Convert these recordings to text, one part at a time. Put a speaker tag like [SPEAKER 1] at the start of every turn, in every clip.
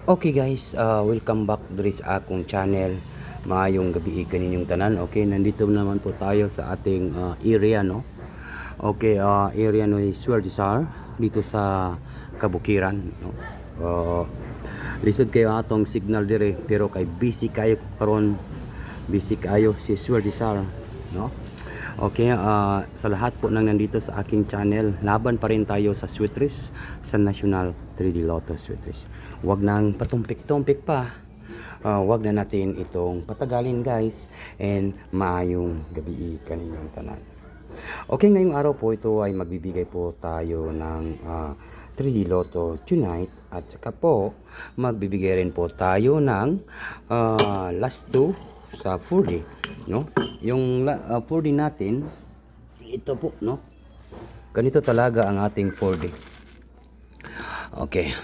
[SPEAKER 1] Okay guys, welcome back diri sa akong channel. Maayong gabi kaninyong tanan. Okay, nandito naman po tayo sa ating area, no. Okay, area no is Swerdisar dito sa Kabukiran, no. Lisod kayo atong signal dire pero kay busy kayo karon. Busy kayo si Swerdisar, no. Okay, sa lahat po nang nandito sa aking channel, laban pa rin tayo sa Sweet Race, sa National 3D Lotto Sweet Race. Huwag nang patumpik-tumpik pa. Huwag na natin itong patagalin guys. And maayong gabi kaninyong tanan. Okay, ngayong araw po ito ay magbibigay po tayo ng 3D Lotto tonight. At saka po, magbibigay rin po tayo ng last 2 sa 4D, no? Yung 4D natin, ito po, no? Ganito talaga ang ating 4D. Okay.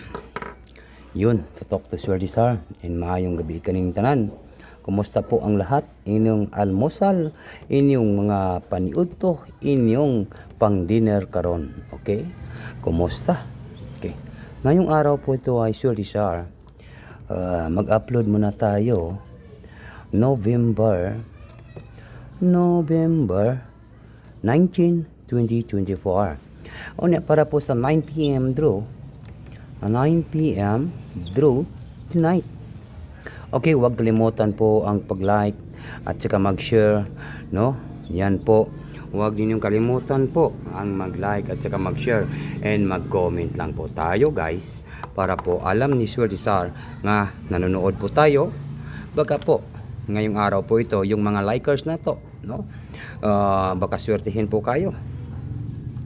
[SPEAKER 1] Yun, katok to Swerdisar. And maayong gabi kaning tanan. Kumusta po ang lahat? Inyong almusal, inyong mga paniudto, inyong pang dinner karon. Okay? Kumusta? Okay. Ngayong araw po ito ay Swerdisar. Mag-upload muna tayo November 19, 2024. O na para po sa 9 PM draw. 9 PM draw tonight. Okay, huwag kalimutan po ang pag-like at saka mag-share, no? Yan po. Huwag ninyong kalimutan po ang mag-like at saka mag-share and mag-comment lang po tayo, guys, para po alam ni Swerdisar nga nanonood po tayo. Baka po ngayong araw po ito yung mga likers na to, no? Baka swertihin po kayo,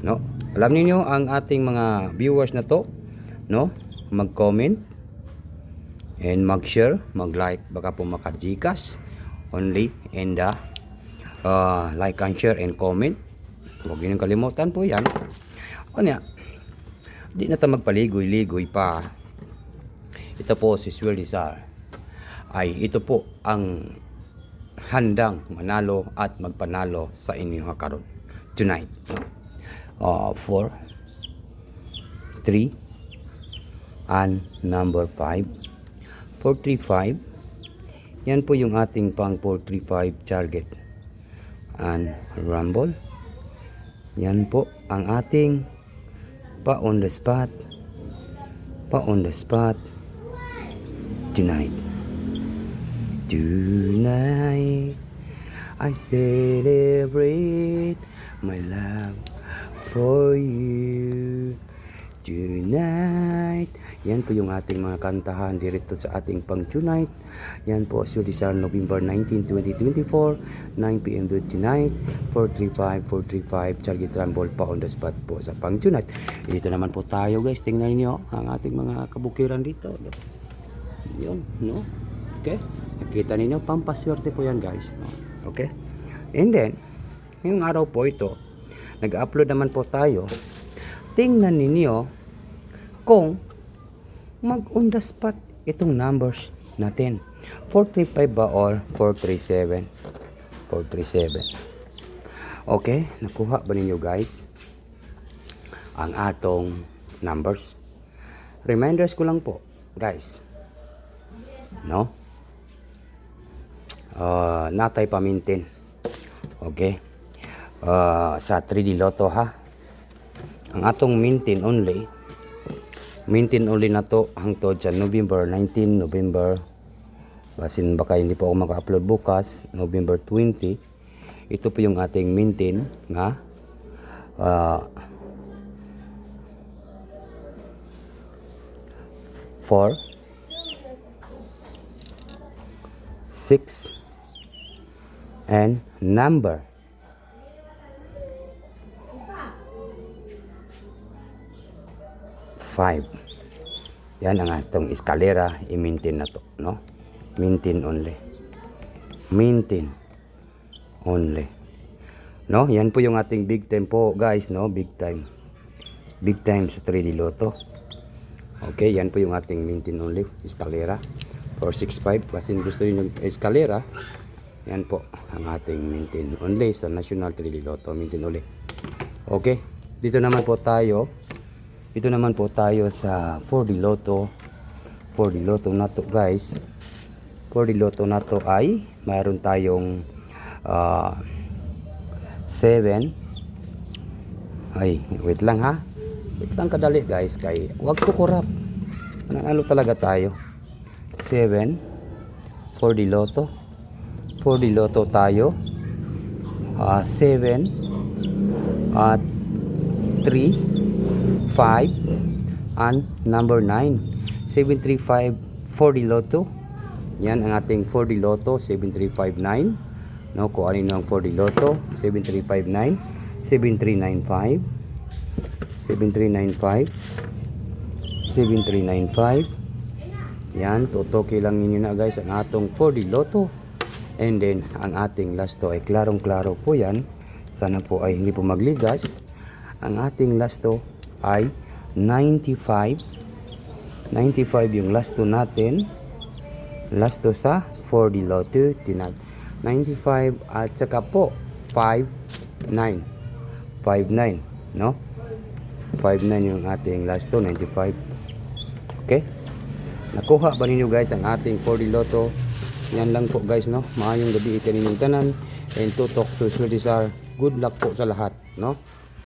[SPEAKER 1] no? Alam niyo ang ating mga viewers na to, no? Mag-comment and mag-share, mag-like, baka po maka-Gcash only, and like and share and comment. Huwag niyo kalimutan po yan. O niya, di na tayo magpaligoy-ligoy pa. Ito po si Swerdisar. Ay ito po ang handang manalo at magpanalo sa inyo karon tonight. 4, 3 and number 5. 435. Yan po yung ating pang 435 target and rumble. Yan po ang ating pa on the spot tonight. Tonight, I celebrate my love for you. Tonight. Yan po yung ating mga kantahan dito sa ating pang tonight. Yan po, Swerdisar, November 19, 2024, 9 PM do tonight, 435, target rumble pa on the spot po sa pang tonight. Dito naman po tayo guys, tingnan niyo ang ating mga kabukiran dito. Yun, no? Okay? Nakita ninyo, pampaswerte po yan guys, no? Okay? And then, ngayong araw po ito, nag-upload naman po tayo. Tingnan ninyo kung mag-on the spot itong numbers natin. 435 ba or 437? 437. Okay? Nakuha ba ninyo guys ang atong numbers? Reminders ko lang po guys, no? Natay pamintin. Okay? Sa 3D Lotto ha. Ang atong mintin only na to hangtod sa November 19, November basin baka hindi po ako maka-upload bukas, November 20. Ito po yung ating mintin nga 4 6 and number 5. Yan ang atong eskalera, i-maintain na to, no? Maintain only. Maintain only. No? Yan po yung ating big time po, guys, no? Big time. Big time sa 3D Lotto. Okay, yan po yung ating maintain only, eskalera. 465, kasi gusto nyo yung eskalera, yan po ang ating maintain only sa National 3D Lotto, maintain only. Okay, dito naman po tayo sa 4D Lotto for the Lotto na to guys. For the Lotto na to ay mayroon tayong 7. Ay, wait lang ha. Wait lang kadali guys, kay wag ko kurap. Nanalo talaga tayo. 7 for the Lotto. For the Lotto tayo. 7 at 3, 5 and number 9. 735 for the Lotto. Yan ang ating for the Lotto, 7359. No, kung ano ang for the Lotto, 7359, 7395, 7395, 7395. Yan, tutoki lang ninyo na guys ang atong for the Lotto. And then, ang ating lasto ay klarong-klaro po yan. Sana po ay hindi po magligas. Ang ating lasto ay 95. 95 yung lasto natin. Lasto sa for the Lotto tinag 95 at saka po 59 no 59 yung ating lasto 95. Okay, nakuha ba ninyo guys ang ating for the Lotto? Yan lang po guys, no, maayong gabi kaninyong tanan and tutok to Swedish. Good luck po sa lahat, no.